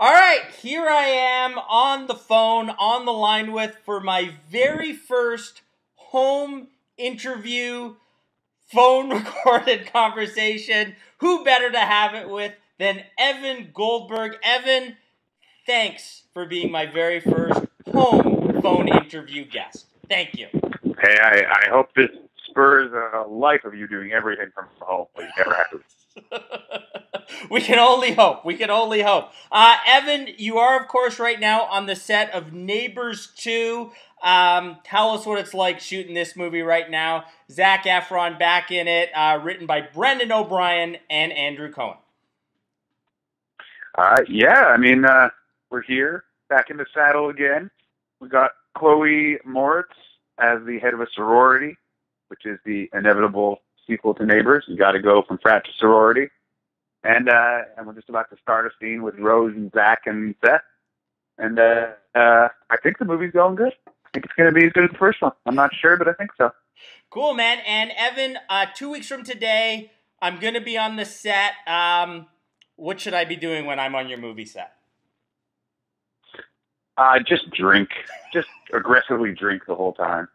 All right, here I am on the phone, on the line with for my very first home interview, phone recorded conversation. Who better to have it with than Evan Goldberg? Evan, thanks for being my very first home phone interview guest. Thank you. Hey, I hope this spurs a life of you doing everything from home, but you never have to. We can only hope. We can only hope. Evan, you are, of course, right now on the set of Neighbors 2. Tell us what it's like shooting this movie right now. Zac Efron back in it, written by Brendan O'Brien and Andrew Cohen. We're here, back in the saddle again. We got Chloe Moritz as the head of a sorority, which is the inevitable sequel to Neighbors. You got to go from frat to sorority. And we're just about to start a scene with Rose and Zach and Seth. And I think the movie's going good. I think it's going to be as good as the first one. I'm not sure, but I think so. Cool, man. And Evan, 2 weeks from today, I'm going to be on the set. What should I be doing when I'm on your movie set? Just drink. Just aggressively drink the whole time.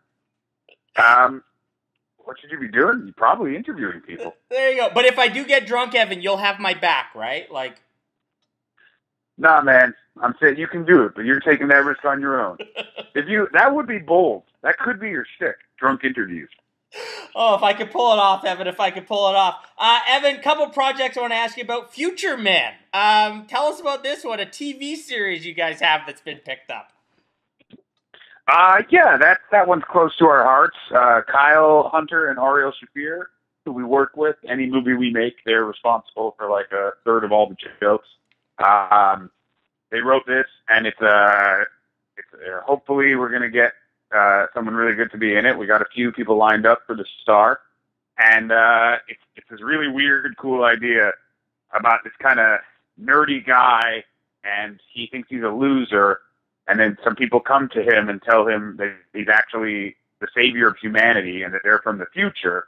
What should you be doing? You're probably interviewing people. There you go. But if I do get drunk, Evan, you'll have my back, right? Nah, man. I'm saying you can do it, but you're taking that risk on your own. That would be bold. That could be your shtick. Drunk interviews. Oh, if I could pull it off, Evan, if I could pull it off. Evan, couple projects I want to ask you about. Future Man. Tell us about this one, a TV series you guys have that's been picked up. That one's close to our hearts. Kyle Hunter and Ariel Shafir, who we work with. Any movie we make, they're responsible for like a third of all the jokes. They wrote this, and it's hopefully we're gonna get someone really good to be in it. We got a few people lined up for the star, and it's this really weird, cool idea about this kind of nerdy guy, and he thinks he's a loser. And then some people come to him and tell him that he's actually the savior of humanity and that they're from the future.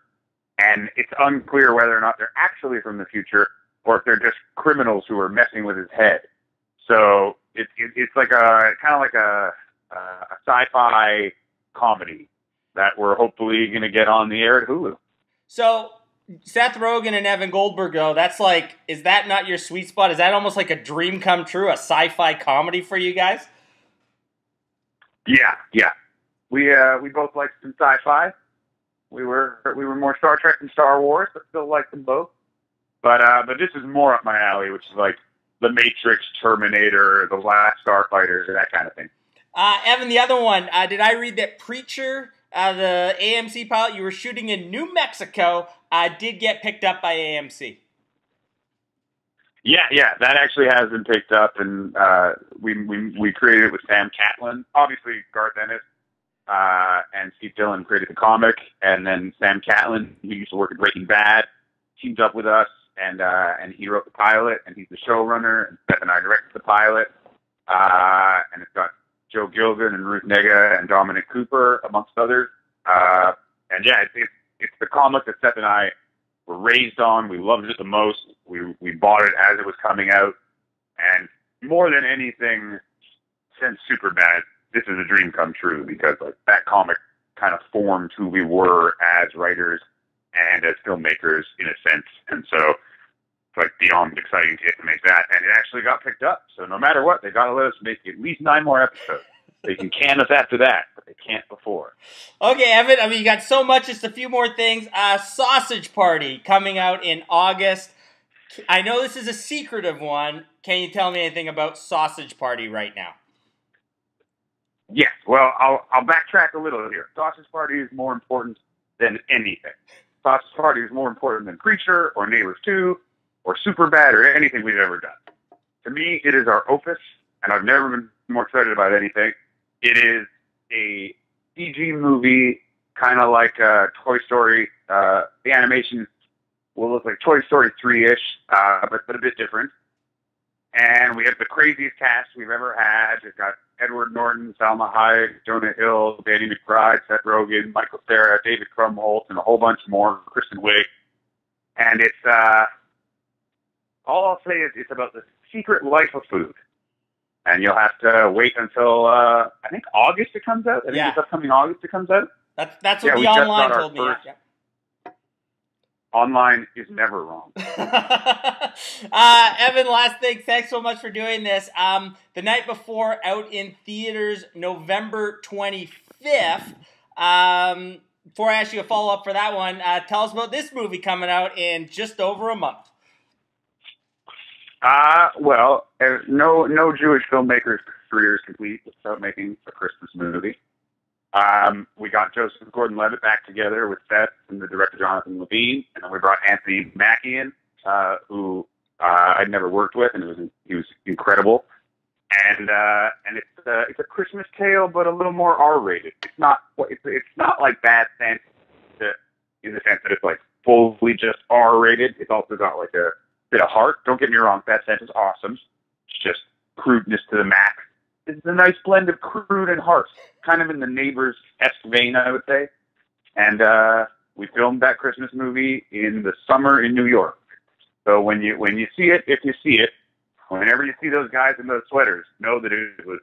And it's unclear whether or not they're actually from the future or if they're just criminals who are messing with his head. So it's like a sci-fi comedy that we're hopefully going to get on the air at Hulu. So Seth Rogen and Evan Goldberg, though, is that not your sweet spot? Is that almost like a dream come true, a sci-fi comedy for you guys? Yeah. We both liked some sci-fi. We were more Star Trek than Star Wars, but still liked them both. But this is more up my alley, which is like The Matrix, Terminator, The Last Starfighter, that kind of thing. Evan, the other one, did I read that Preacher, the AMC pilot you were shooting in New Mexico, did get picked up by AMC? Yeah, that actually has been picked up, and we created it with Sam Catlin. Obviously, Garth Ennis and Steve Dillon created the comic, and then Sam Catlin, who used to work at Breaking Bad, teamed up with us, and he wrote the pilot, and he's the showrunner, and Seth and I directed the pilot, and it's got Joe Gilgun and Ruth Nega and Dominic Cooper, amongst others. It's the comic that Seth and I were raised on. We loved it the most. We bought it as it was coming out. And more than anything, since Superbad, this is a dream come true because like that comic kind of formed who we were as writers and as filmmakers in a sense. And so it's like beyond exciting to get to make that. And it actually got picked up. So no matter what, they got to let us make at least 9 more episodes. They can can us after that, but they can't before. Okay, Evan, you got so much, just a few more things. Sausage Party coming out in August. I know this is a secretive one. Can you tell me anything about Sausage Party right now? Yes, well, I'll backtrack a little here. Sausage Party is more important than anything. Sausage Party is more important than Preacher or Neighbors 2 or Superbad or anything we've ever done. To me, it is our opus, and I've never been more excited about anything. It is a CG movie, kind of like Toy Story. The animation will look like Toy Story 3-ish, but a bit different. And we have the craziest cast we've ever had. We've got Edward Norton, Salma Hayek, Jonah Hill, Danny McBride, Seth Rogen, Michael Cera, David Krumholtz, and a whole bunch more, Kristen Wiig. And it's all I'll say is it's about the secret life of food. And you'll have to wait until, I think August it comes out. I think it's upcoming August it comes out. That's what the online told me. Online is never wrong. Evan, last thing, thanks so much for doing this. The Night Before, out in theaters November 25th. Before I ask you a follow-up for that one, tell us about this movie coming out in just over a month. Well, no Jewish filmmaker's career is complete without making a Christmas movie. We got Joseph Gordon-Levitt back together with Seth and the director Jonathan Levine, and then we brought Anthony Mackie in, who I'd never worked with, and he was incredible. And it's a Christmas tale, but a little more R-rated. It's not like Bad Santa in the sense that it's like fully just R-rated. It's also got like a bit of heart. Don't get me wrong, Bad Santa's awesome. It's just crudeness to the max. It's a nice blend of crude and heart, kind of in the Neighbors-esque vein, I would say. And we filmed that Christmas movie in the summer in New York. So when you see it, if you see it, whenever you see those guys in those sweaters, know that it was.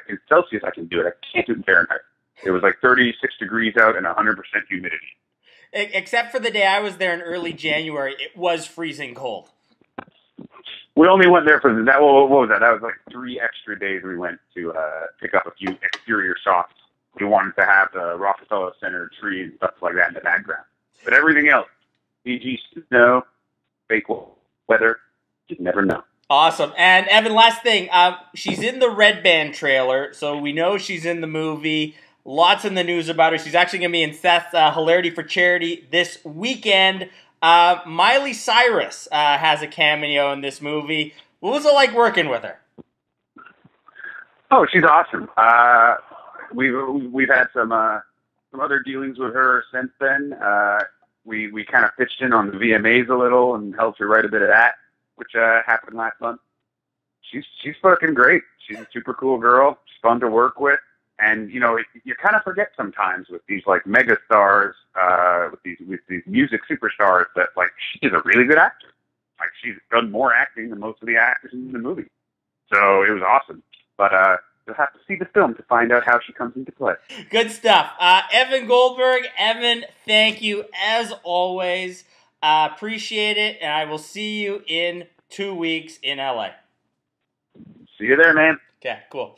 In Celsius I can do it. I can't do it in Fahrenheit. It was like 36 degrees out and 100% humidity. Except for the day I was there in early January, it was freezing cold. We only went there for that. What was that? That was like 3 extra days we went to pick up a few exterior shots. We wanted to have the Rockefeller Center tree and stuff like that in the background. But everything else, PG snow, fake weather, you'd never know. Awesome. And Evan, last thing, she's in the Red Band trailer, so we know she's in the movie. Lots in the news about her. She's actually going to be in Seth's Hilarity for Charity this weekend. Miley Cyrus has a cameo in this movie. What was it like working with her? Oh, she's awesome. We've had some other dealings with her since then. We kind of pitched in on the VMAs a little and helped her write a bit of that, which happened last month. She's fucking great. She's a super cool girl. She's fun to work with. And, you know, you kind of forget sometimes with these, like, mega stars, with these music superstars that, like, she's a really good actor. Like, she's done more acting than most of the actors in the movie. So it was awesome. But you'll have to see the film to find out how she comes into play. Good stuff. Evan Goldberg. Evan, thank you, as always. Appreciate it, and I will see you in 2 weeks in LA. See you there, man. Okay, cool.